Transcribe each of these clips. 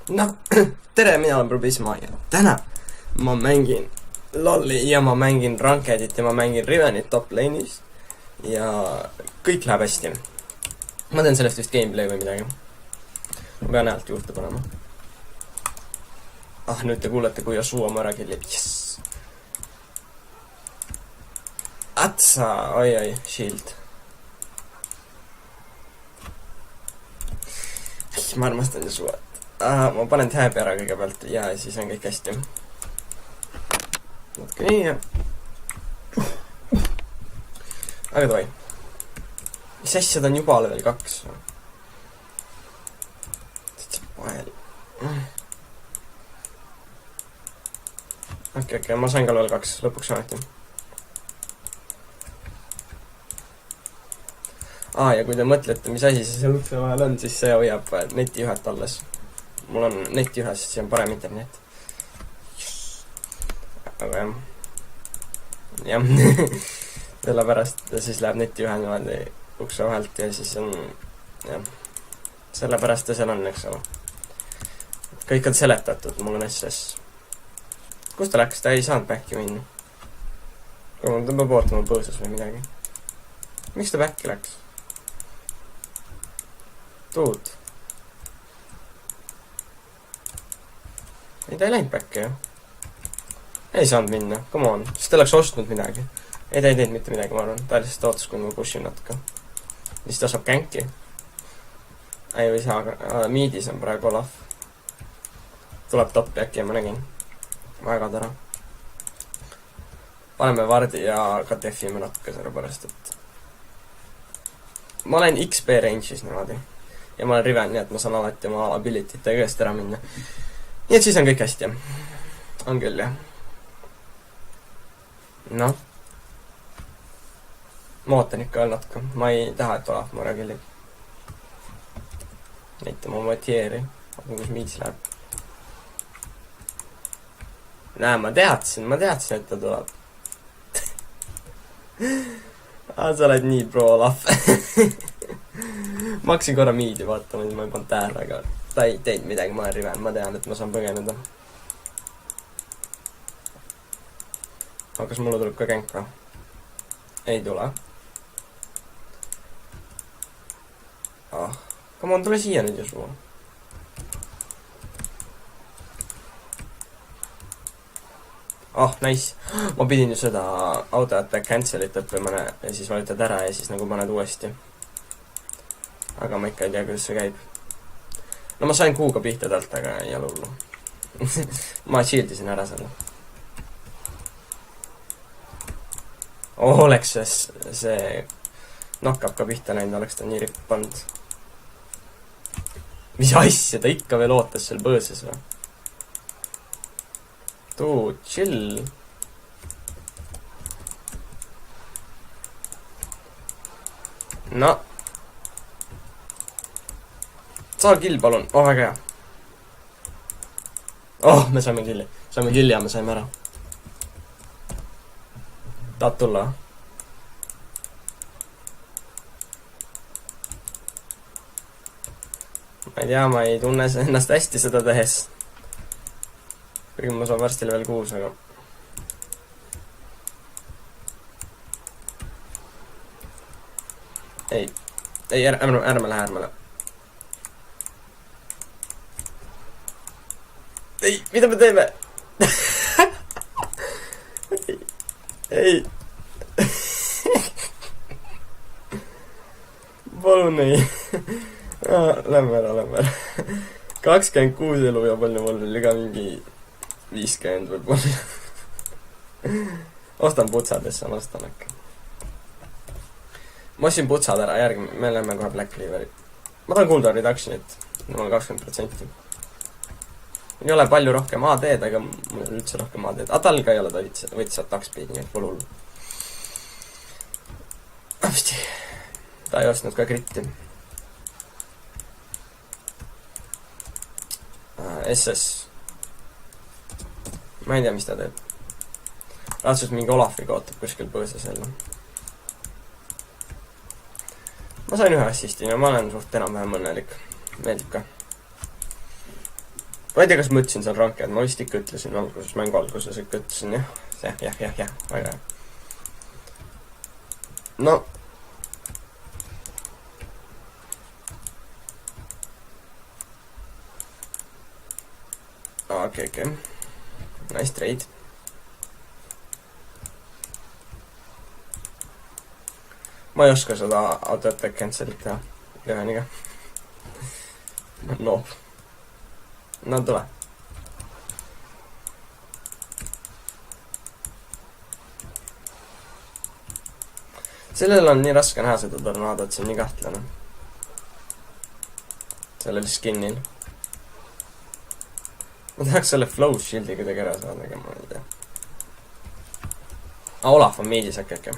noh, tere, mina olen Probisma ja täna ma mängin LOLi ja ma mängin Rankedit ja ma mängin Rivenit top lane'is ja kõik läheb hästi. Ma teen sellest vist gameplay või midagi. Ma pean häält juurde panema. Ah, nüüd te kuulete, kui Yasuo ma ära killib. Yes! Atsa! Oi, shield. Ma armastan Yasuot. Ma panen tähebi ära kõigepealt ja siis on kõik hästi. Natuke nii ja... Aga tohi. Mis asja, ta on juba level 2. Täitsa pael. Okei, ma sain ka level 2 lõpuks saati. Ja kui te mõtlete, mis asi see seal ukse vahel on, siis see hoiab netiühet alles. Mul on netiühe, sest see on parem internet. Aga jah. Sellepärast siis läheb netiühe niimoodi ukse vahelt ja siis on... jah. Sellepärast ta seal on, eks ole. Kõik on seletatud, mul on SS. Kus ta läks? Ta ei saanud backi minna. Ta peab ootama põõsus või midagi. Miks ta backi läks? Tuud. Ei, ta ei läinud backi, jah. Ei saanud minna, come on. Siis ta oleks ostnud midagi. Ei, ta ei teinud mitte midagi, ma arvan. Ta lihtsalt ootas, kui ma pushin natuke. Siis ta saab gänki. Ei, või saa, aga miidis on praegu Olaf. Tuleb topi äkki ja ma nägin. Väga tore. Paneme Vardi ja ka defime natuke sellepärast, et ma olen XP range'is niimoodi. Ja ma olen Riven, nii et ma saan alati oma ability'te kõigest ära minna. Nii et siis on kõik hästi. On küll, jah. Noh. Ma ootan ikka veel natuke. Ma ei taha, et Olaf mu ära killib. Näitama oma tieeri. Aga kus miits läheb. Näe, ma teadsin, et ta tuleb. Sa oled nii pro Olaf. Ma hakkasin korra miidi vaatama, siis ma ei pannud tähele, aga ta ei teinud midagi, ma olen Riven, ma tean, et ma saan põgeneda. Aga kas mulle tuleb ka gänk või? Ei tule. Come on, tule siia nüüd Yasuo. Nice. Ma pidin ju seda auto-attack cancel'it õppima ja siis valutad ära ja siis nagu paned uuesti. Aga ma ikka ei tea, kuidas see käib. No ma sain kuuga pihta talt, aga ei ole hullu. Ma shieldisin ära selle. Oleks see knock-up ka pihta läinud, oleks ta nii rippanud. Mis asja, ta ikka veel ootas seal põõses või? Dude, chill. No. Saa kill, palun. Väga hea. Me saime killi. Saime killi ja me saime ära. Tahad tulla? Ma ei tea, ma ei tunne ennast hästi seda tehes. Kuigi ma saan varsti level 6, aga... Ei, ärme lähe. Ei, mida me teeme? Ei. Palun ei. Lähme ära. 26 elu ja palju mul oli ka mingi 50 võib-olla. Ostan putsadesse, ma ostan äkki. Ma ostsin putsad ära, me lähme kohe Black Cleaveri. Ma tahan cooldown reductionit. Mul on 20%. Ei ole palju rohkem AD-d, aga mul on üldse rohkem AD-d. Tal ka ei ole, ta võttis attack speed, nii et pole hullu. Apsti. Ta ei ostnud ka kritti. SS. Ma ei tea, mis ta teeb. Raatsus mingi Olafiga ootab kuskil põõsas jälle. Ma sain ühe assisti ja ma olen suht enam-vähem õnnelik. Meeldib ka. ma ei tea, kas ma ütlesin seal ranked, ma vist ikka ütlesin alguses, mängu alguses ikka ütlesin, jah. Jah, väga hea. No. Okei. Nice trade. Ma ei oska seda auto-attack cancel'it teha üheniga. Noob. No tule. Sellel on nii raske näha seda tornaadot, see on nii kahtlane. Sellel skinil. Ma tahaks selle flow shieldi kuidagi ära saada, ma ei tea. Olaf on miidis äkki.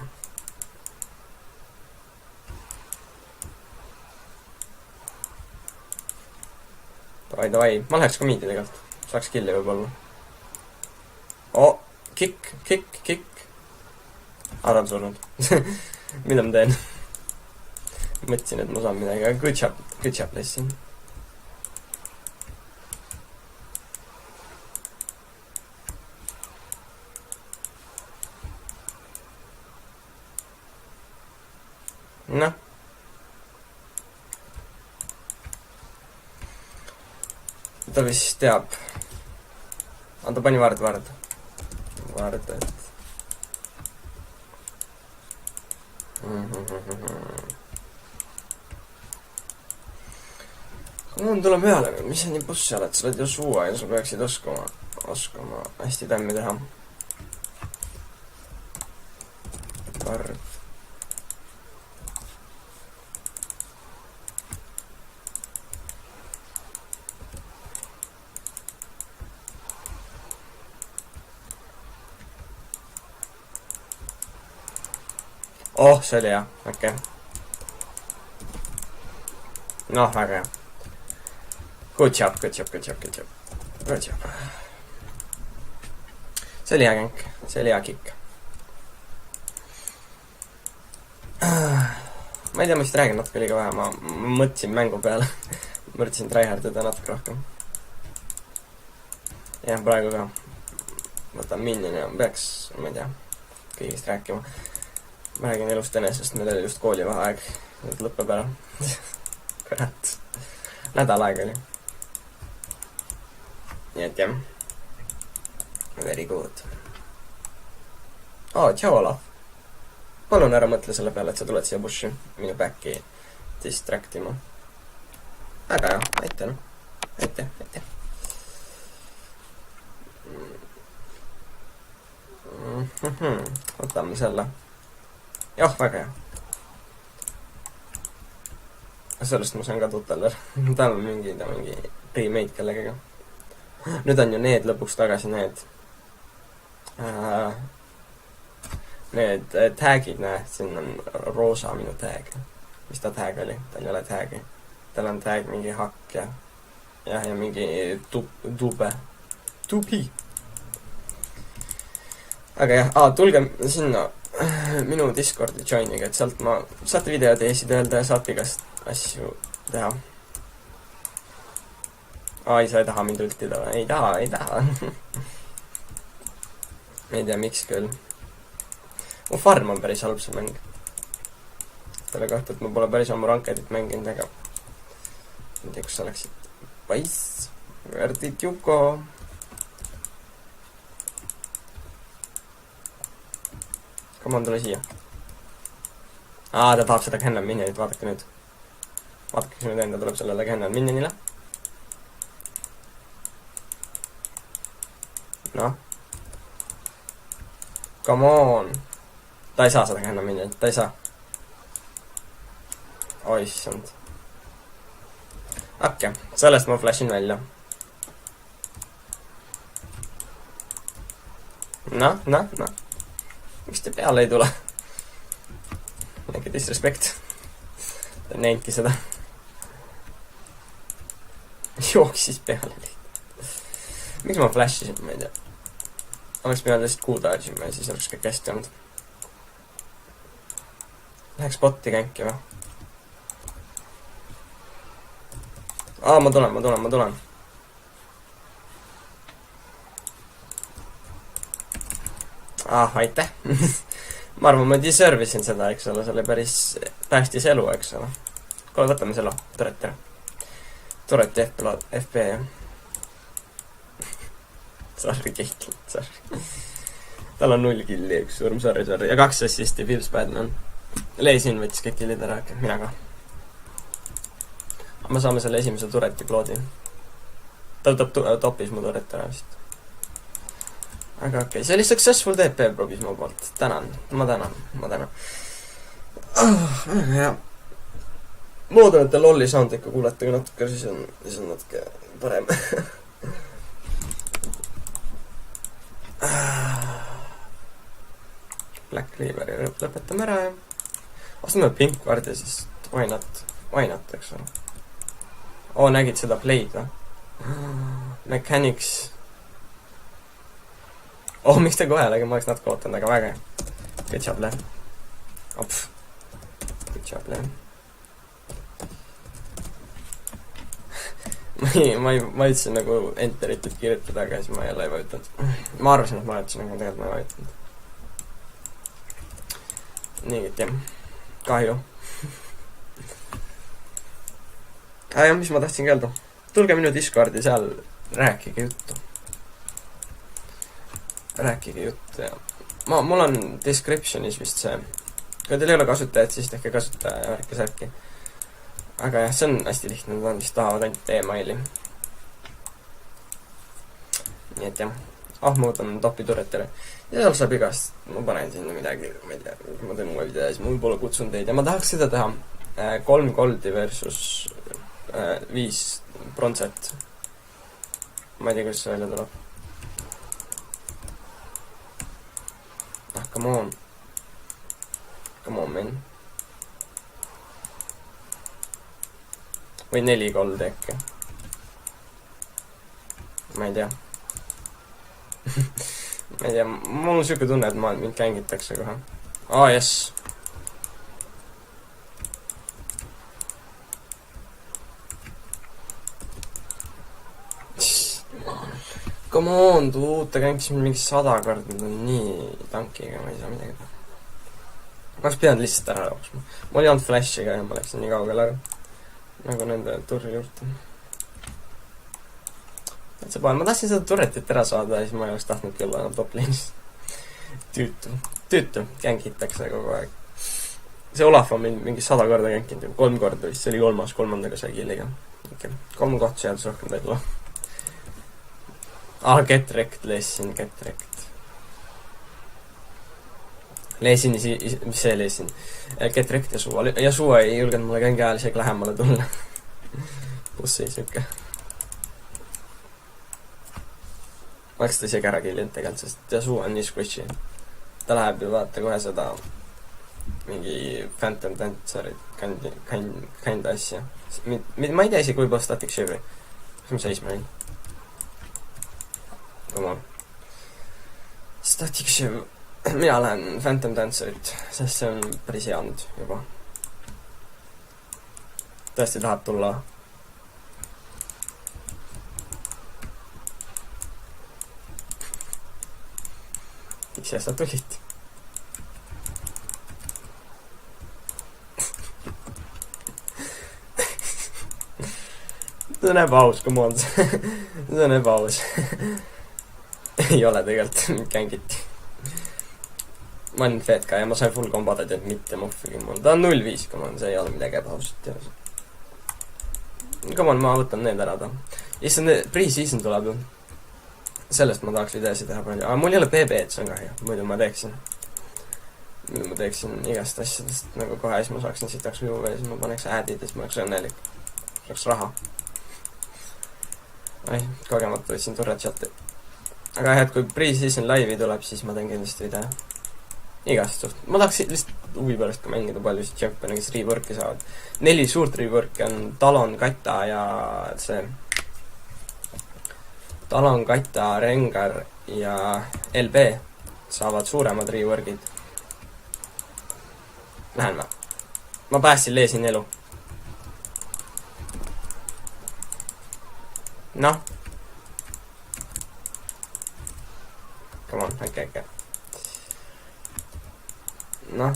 Davai. Ma läheks ka miidi tegelikult. Saaks killi võib-olla. Kick. Ära on surnud. Mida ma teen? Mõtlesin, et ma saan midagi. Good job, lessin. Noh. Ta vist teab. Ta pani vard. Vard, et... Mul tuleb peale, mis sa nii bussi oled, sa oled ju suua ja sa peaksid oskama hästi tämmi teha. Vard. See oli hea, okei. Noh, väga hea. Good job. See oli hea känk, see oli hea kikk. Ma ei tea, ma vist räägin natuke liiga vähe, ma mõtlesin mängu peale. Mõtlesin tryhardida natuke rohkem. Jah, praegu ka. Võtan minnini ja peaks, ma ei tea, kõigist rääkima. Ma räägin elust enesest, meil oli just koolivaheaeg. Nüüd lõppeb ära. Kurat. Nädal aega oli. Nii et jah. Very good. Tšau, Olaf. Palun ära mõtle selle peale, et sa tuled siia bushi minu backi distractima. Väga hea, aitäh, noh. Aitäh. Võtame selle. Jah, väga hea. Sellest ma saan ka tuteller. Tal on mingi remade kellegagi. Nüüd on ju need lõpuks tagasi need tagid, näe, siin on roosa minu tag. Mis ta tag oli? Tal ei ole tagi. Tal on tag mingi hakk ja mingi tubi. Aga jah, tulge sinna minu Discordi joiniga, et sealt ma saate videoteesid öelda ja saate igast asju teha. Sa ei taha mind ultida või? Ei taha. Ei tea, miks küll. Mu farm on päris halb see mäng. Selle kohta, et ma pole päris ammu rankedit mänginud, aga ei tea, kus sa läksid. Paiss. Where did you go? Come on, tule siia. Ta tahab seda Cannon minionit, vaadake nüüd. Vaadake, kes nüüd enda tuleb sellele Cannon minionile. Noh. Come on. Ta ei saa seda Cannon minionit, ta ei saa. Issand. Okei, sellest ma flashin välja. Noh. Miks te peale ei tule? Äkki disrespect. Ta näinudki seda. Jooksis peale liit. Miks ma flashisin, ma ei tea. Oleks pidanud lihtsalt kuudajasime ja siis oleks kõik hästi olnud. Läheks botti känki või? Ma tulen. Aitäh! ma arvan, ma deserve isin seda, eks ole, see oli päris päästis elu, eks ole. Kuule, võtame selle Tureti ära. Tureti FP, jah. Sorry, Keitl, sorry. Tal on 0 killi, üks surm, sorry. Ja 2 assisti, Phil's Badman. Leisin võttis kõik killid ära, mina ka. Ma saame selle esimese Tureti ploodi. Ta topis mu Turet ära vist. Aga okei, see oli successful TP probis mu poolt. Tänan, ma tänan. Ja loodan, et te lolli sound ikka kuulete natuke, siis on natuke parem. Black Cleaveri lõpetame ära ja ostame Pink Guardi, siis why not, eks ole. Nägid seda play'd või? Mechanics. Miks te kohe lagi, ma oleks natuke ootanud, aga väga. Good job, Lev. Good job, Lev. ma ütlesin nagu enterit, et kirjutada, aga siis ma jälle ei vajutanud. Ma arvasin, et ma vajutasin, aga tegelikult ma ei vajutanud. Niigit, jah. Kahju. Ja mis ma tahtsin öelda? Tulge minu Discordi, seal rääkige juttu ja mul on descriptionis vist see. Kui teil ei ole kasutajat, siis tehke kasutaja ja värke särki. Aga jah, see on hästi lihtne, nad on vist tahavad ainult emaili. Nii et jah, ma võtan topi Turetile. Ja seal saab igast, ma panen sinna midagi, ma ei tea, ma teen uue video ja siis mul pole kutsun teid ja ma tahaks seda teha 3 goldi versus 5 bronset. Ma ei tea, kuidas see välja tuleb. Come on, man. Või 4 goldi äkki. Ma ei tea. Mul on siuke tunne, et mind kängitakse kohe. Jess. Come on, ta kängis mingi 100 korda, ta on nii tankiga, ma ei saa midagi teha. Ma oleks pidanud lihtsalt ära jooksma. Mul ei olnud flashiga ja ma läksin nii kaugele ära. Nagu nende turri juurde. Ma tahtsin seda turretit ära saada ja siis ma ei oleks tahtnud küll enam top-lane'is. Tüütu, kängitakse kogu aeg. See Olaf on mingi 100 korda känginud, 3 korda vist, see oli 3. sai killiga. 3 kohta seadus rohkem ta ei tule. Get wrecked, leesin, get wrecked. Leesin, mis see leesin? Get wrecked ja Suva. Ja Suva ei julgenud mulle kängi ajal isegi lähemale tulla. Kus ei siuke. Ma oleks ta isegi ära killinud tegelikult, sest ja Suva on nii squishy. Ta läheb ju vaata kohe seda mingi Phantom Dancerit kinda asja. Ma ei tea isegi kui palju Static Shive'i. Mis ma seisma jäin? Come on. Static Shiv. Mina lähen Phantom Dancerit, sest see on päris hea nüüd juba. Tõesti tahad tulla? Miks sa tulid? See on ebaaus, come on. See on ebaaus. Ei ole tegelikult, kängiti. Ma olen FedK ja ma sain full kombadad ja mitte muffigi mul. Ta on 0-5, come on, see ei ole midagi ebausat. Come on, ma võtan need ära ta. Issand, pre-season tuleb ju. Sellest ma tahaks videosi teha palju. Aga mul ei ole BB-d, see on kahju. Muidu ma teeksin igast asjadest nagu kohe, siis ma saaksin sitaks juurde ja siis ma paneks ad'id ja siis ma oleks õnnelik. Saaks raha. Kogemata võtsin turret chati. Aga jah, et kui pre-season live'i tuleb, siis ma teen kindlasti video. Igast suht. Ma tahaks lihtsalt huvi pärast ka mängida paljusid tšempione, kes rework'i saavad. 4 suurt rework'i on Talon, Kata ja see Talon, Kata, Rengar ja LB saavad suuremad rework'id. Lähen ma. Ma päästsin leesin elu. Noh. Come on, äkki. noh.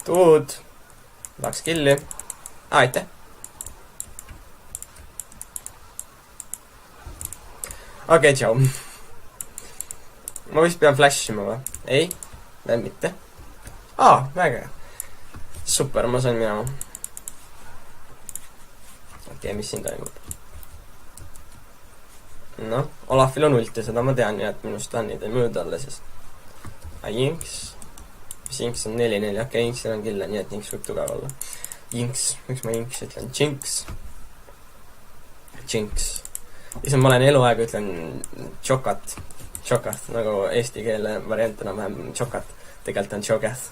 Tuud. Tahaks killi. Aitäh. Okei, tšau. Ma vist pean flashima või? Ei, veel mitte. Väga. Super, ma sain minema. Okei, mis siin toimub? Noh, Olafil on ulti, seda ma tean ja et minu stannid ei mööda alla siis. Jinx. Mis Jinx on 4-4, okei, Jinxil on kille, nii et Jinx võib tugev olla. Jinx, miks ma Jinx ütlen? Jinx. Ise ma olen eluaeg ütlen Chokat, nagu eesti keele variant enam-vähem Chokat. Tegelikult on Chokath.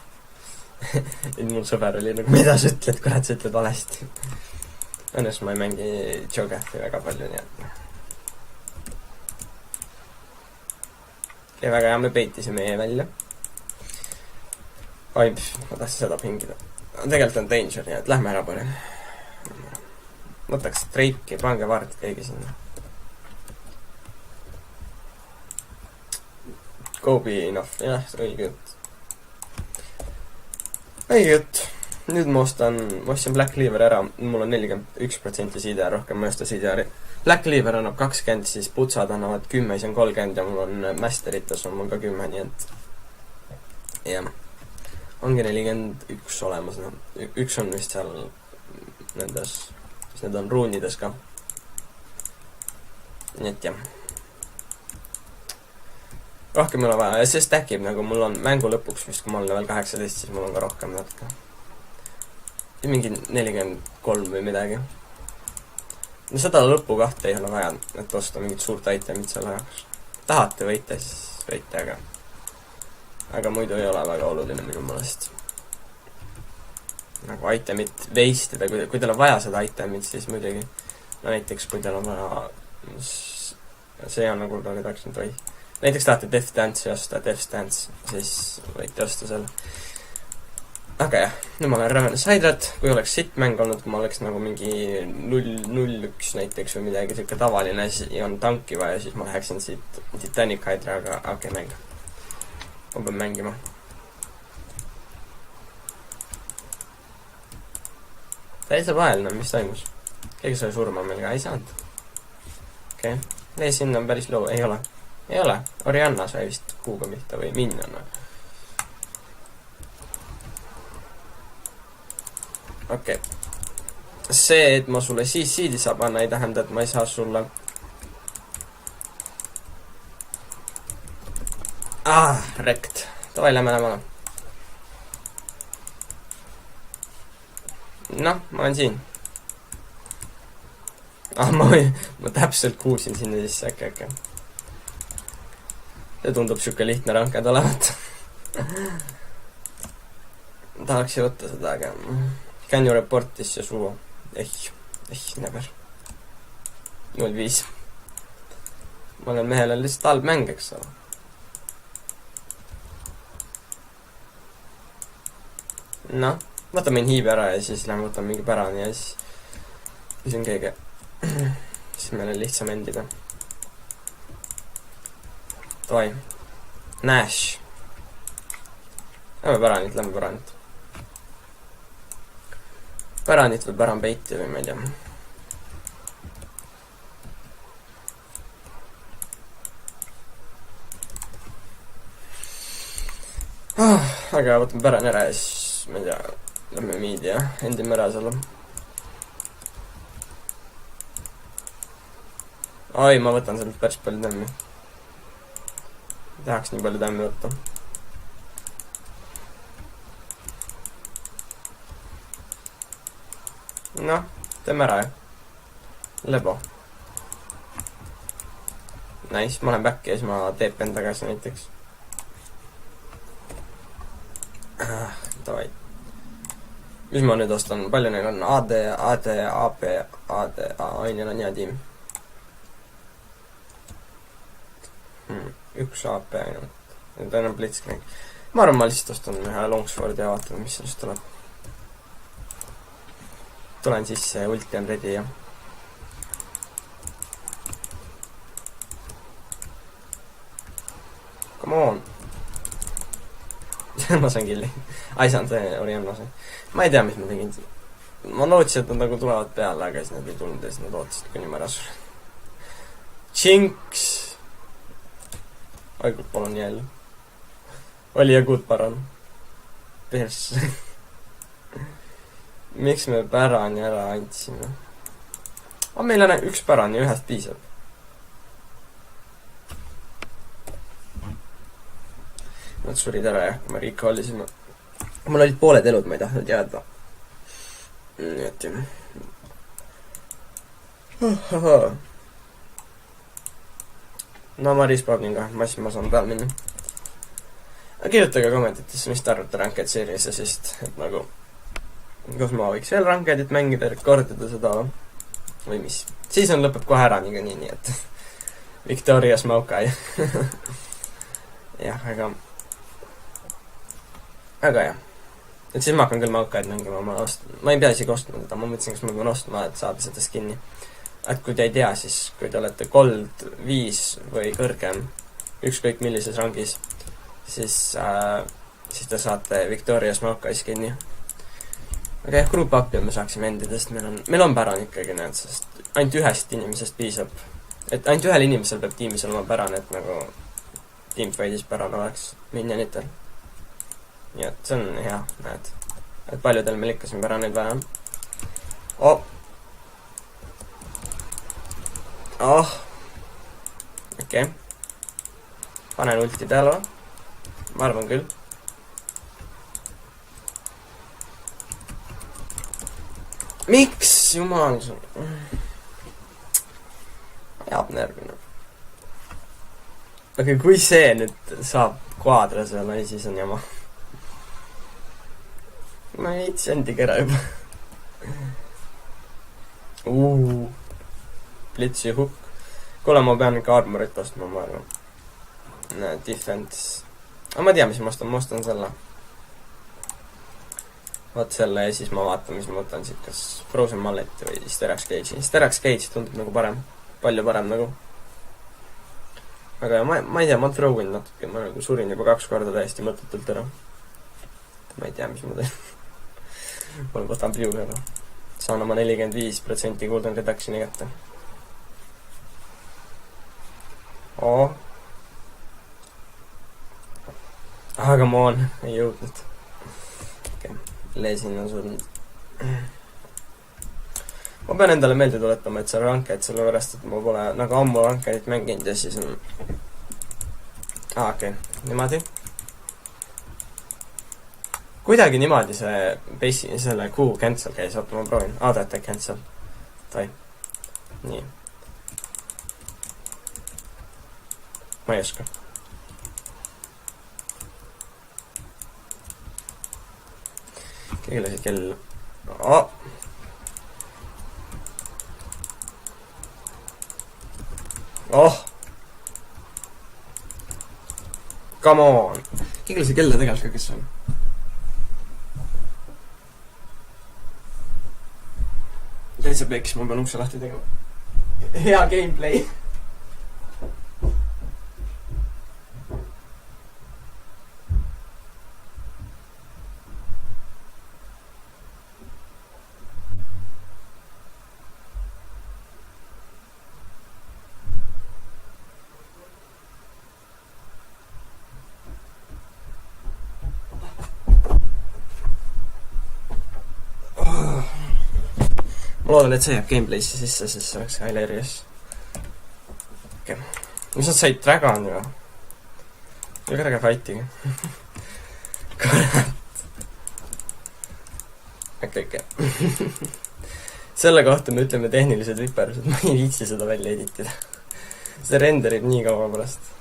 Mul sõber oli nagu, mida sa ütled, kurat, sa ütled valesti. Õnneks ma ei mängi Chokathi väga palju, nii et. Ja väga hea, me peitisime välja. Oi, ma tahtsin seda pingida. Tegelikult on danger, nii et lähme ära pari. Võtaks Drake'i, pange vard keegi sinna. Kobe enough, jah, õige jutt. Nüüd ma ostsin Black Cleaver ära, mul on 41% CDR, rohkem ma ei osta CDR-i. Black Cleaver annab 20, siis putsad annavad 10, see on 30 ja mul on Masteritas on mul ka 10, nii et jah, ongi 41 olemas, no. Üks on vist seal nendes, mis need on ruunides ka. Nii et jah. Rohkem ei ole vaja ja see stackib nagu mul on mängu lõpuks vist, kui ma olen level 18, siis mul on ka rohkem natuke. Mingi 43 või midagi. No seda lõpu kahte ei ole vaja, et osta mingit suurt itemit seal ajaks. Tahate võita, siis võite, aga muidu ei ole väga oluline minu mõelest. Nagu itemit veistida, kui teil on vaja seda itemit, siis muidugi. No näiteks, kui teil on vaja, see on nagu ka tahaks nüüd või. Näiteks tahate Death Dance'i osta, siis võite osta selle. Aga jah, nüüd ma olen Ravenous Hydrat, kui oleks sitt mäng olnud, kui ma oleks nagu mingi 0-0-1 näiteks või midagi siuke tavaline, ja on tanki vaja, siis ma läheksin siit Titanic Hydra, aga okei, mäng. Ma pean mängima. Täitsa vahel, no mis toimus? Keegi sai surma meil ka, ei saanud. Okei, Lee sinna on päris low, ei ole. Ei ole, Orianna sai vist kuuga pihta või Minion. Okei. See, et ma sulle CC-di saab anna, ei tähenda, et ma ei saa sulle... rekt. Tavai, lähme. Noh, ma olen siin. Ma täpselt kuulsin sinna sisse, äkki. See tundub siuke lihtne ranked olevat. Tahaks ju võtta seda, aga... Can you report this ja suvo? Never. 0-5. Ma olen mehel lihtsalt halb mäng, eks ole. Noh, võtame inhiibi ära ja siis lähen võtame mingi pärani ja siis on keegi. Siis meil on lihtsam endida. Toi. Nash. Lähme päranit. Päranit või päranpeiti või ma ei tea. Aga võtame päran ära ja siis, ma ei tea, lähme miidi ja endime ära selle. Oi, ma võtan sealt päris palju tämmi. Tahaks nii palju tämmi võtta. Noh, teeme ära, Lebo. Nice, ma olen back ja siis ma teepen tagasi näiteks. Davai. Mis ma nüüd ostan? Palju neil on? AD, AP, ainel on hea tiim. Üks AP ainult. Nüüd on Blitzcrank. Ma arvan, ma lihtsalt ostan ühe Longswordi ja vaatan, mis sellest tuleb. Tulen sisse, ulti on ready ja... Come on. ma sain killi. Ai saanud, see oli enne see. Ma ei tea, mis ma tegin. Ma lootsin, et nad nagu tulevad peale, aga siis nad ei tulnud ja siis nad ootasid, kuni ma ära suren. Jinx! Aigult palun jälle. Oli ja good paran. Pers. Miks me pärani ära andsime? Meil on üks pärani ja ühest piisab. Nad surid ära jah, kui ma recallisime. Mul olid pooled elud, ma ei tahtnud jääda. Nii et jah. No ma respawnin ka, ma saan peal minna. Kirjutage kommentites, mis te arvate Ranked seerias ja sest, et nagu kus ma võiks veel Rankedit mängida, rekordida seda või mis. Siis on lõpeb kohe ära nii et Victoria's Maokai. jah, aga jah. Et siis ma hakkan küll Maokaid mängima, ma ei pea isegi ostma teda, ma mõtlesin, kas ma pean ostma, et saada seda skinni. Et kui te ei tea, siis kui te olete Gold 5 või kõrgem, ükskõik millises rangis, siis te saate Victoria's Maokai skinni. Aga jah, group up'i me saaksime endidest, meil on päran ikkagi need, sest ainult ühest inimesest piisab. Et ainult ühel inimesel peab tiimis olema päran, et nagu teamfight'is päran oleks minionitel. Nii et see on hea, näed. Et paljudel meil ikka siin päraneid vaja on. Okei. Panen ulti peale. Ma arvan küll. Miks? Jumal sul. Jääb närvina. Aga kui see nüüd saab kvadra seal, siis on jama. Ma ei endi kera juba. Blitz ja hukk. Kuule, ma pean ikka armorit ostma, ma arvan. Defense. Aga ma tea, mis ma ostan selle. Vaat selle ja siis ma vaatan, mis ma võtan siit, kas Frozen Mallet või Sterax Cage'i. Sterax Cage tundub nagu parem. Palju parem nagu. Aga ma ei tea, ma throwin natuke. Ma nagu surin juba 2 korda täiesti mõtetult ära. Ma ei tea, mis ma teen. Ma võtan piuga ära. Saan oma 45% cooldown reductioni kätte. Come on, ei jõudnud. Lesin on surnud. Ma pean endale meelde tuletama, et see Ranked, sellepärast, et ma pole nagu ammu Rankedit mänginud ja siis on... okei, niimoodi. Kuidagi niimoodi see selle Q cancel käis, oota ma proovin. Aadete cancel. Tai. Nii. Ma ei oska. Keegi lasi kell. Come on. Keegi lasi kella tegelikult ka, kes on. Täitsa peks, ma pean ukse lahti tegema. Hea gameplay. Ma loodan, et see jääb gameplay'sse sisse, siis see oleks hilarious. Okei. Mis nad said Dragon ju? Või kõrge fightiga. Kurat. Okei. Selle kohta me ütleme tehnilised viperused. Ma ei viitsi seda välja editida. See renderib nii kaua pärast.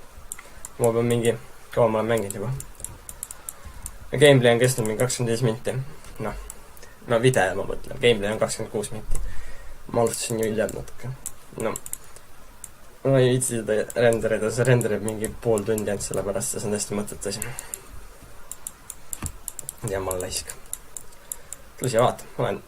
Ma pean kaua ma olen mänginud juba. Gameplay on kestnud mingi 25 minti. No video ma mõtlen, gameplay on 26 minti. Ma alustasin ju hiljem natuke. Ma ei viitsi seda renderida, see renderib mingi pool tundi ainult selle pärast, see on hästi mõttetu asi. Ja ma olen laisk. Tule siia vaata, ma olen...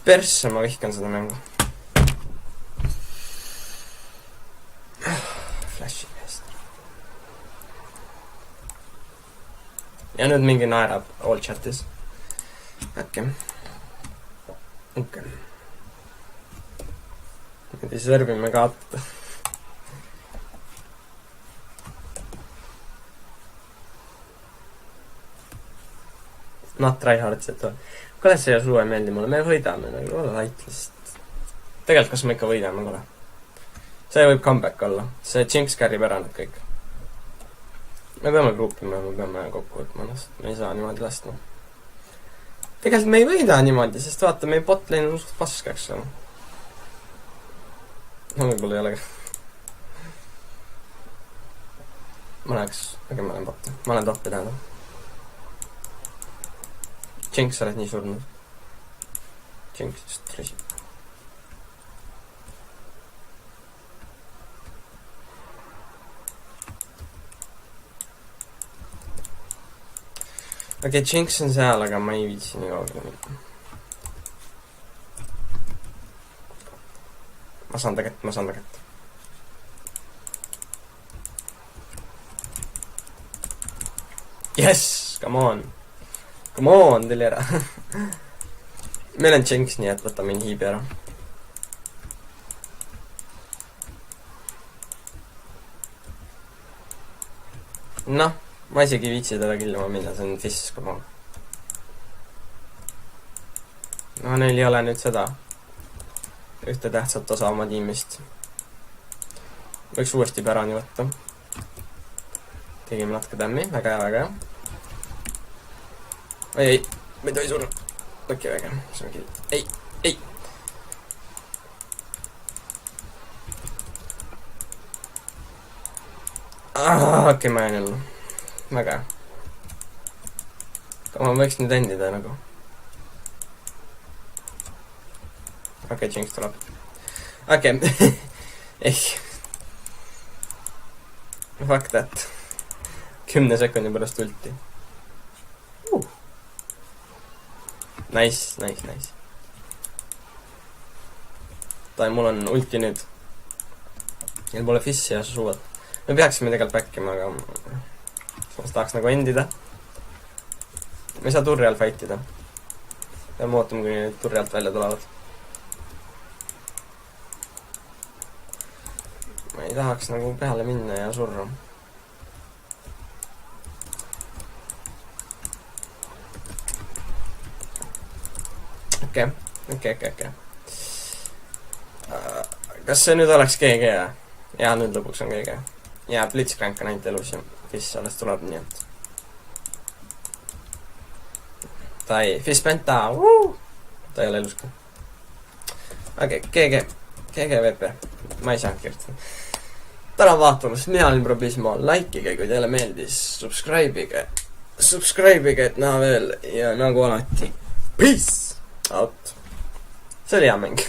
persse, ma vihkan seda mängu. Flashi käest. ja nüüd mingi naerab all chatis. Okei. Nüüd ei servime kaotada. Not tryhards, et kuidas see suve meeldib mulle, me võidame nagu, ole laitlist. Tegelikult kas me ikka võidame, kuule. See võib comeback olla, see Jinx carry ära nüüd kõik. Me peame gruppima, me peame kokku võtma ennast, me ei saa niimoodi lasta. Tegelikult me ei võida niimoodi, sest vaata, meie botlane on suht pask, eks ole. No võib-olla ei ole. Ma läheks, aga ma olen botti, ma olen toppi tähendab. Jinx, sa oled nii surnud. Jinx just resib. Okei, Jinx on seal, aga ma ei viitsi nii kaugele minna. Ma saan tegelikult. Yes! Come on! Come on, tuli ära. Meil on Jinx, nii et võtame inhiibi ära. Noh, ma isegi viitsi teda killima minna, see on Fizz, come on. No neil ei ole nüüd seda ühte tähtsat osa oma tiimist. Võiks uuesti pärani võtta. Tegime natuke tämmi, väga hea. Ei, me ei tohi surra. Okei, väga hea, see on kill. Ei. Okei, ma jään jälle. Väga hea. Ma võiks nüüd endida nagu. Okei, Jinx tuleb. Okei. Ei. Fuck that. 10 sekundi pärast ulti. Nice. Mul on ulti nüüd. Neil pole Fizzi ja suuvad. Me peaksime tegelikult backima, aga ma tahaks nagu endida. Me ei saa turri all fightida. Peame ootama, kui need turri alt välja tulevad. Ma ei tahaks nagu peale minna ja surra. Okei. Kas see nüüd oleks GG? Jaa, nüüd lõpuks on GG. Ja Blitzcrank on ainult elus ja Fizz alles tuleb, nii et ta ei... Fizz penta! Ta ei ole elus ka. Okei, GG VP. Ma ei saanud kirjutada. Tänan vaatamast, mina olin Probismo. Likeige, kui teile meeldis. Subscribe'ige, et näha veel. Ja nagu alati. Peace out! See oli hea mäng.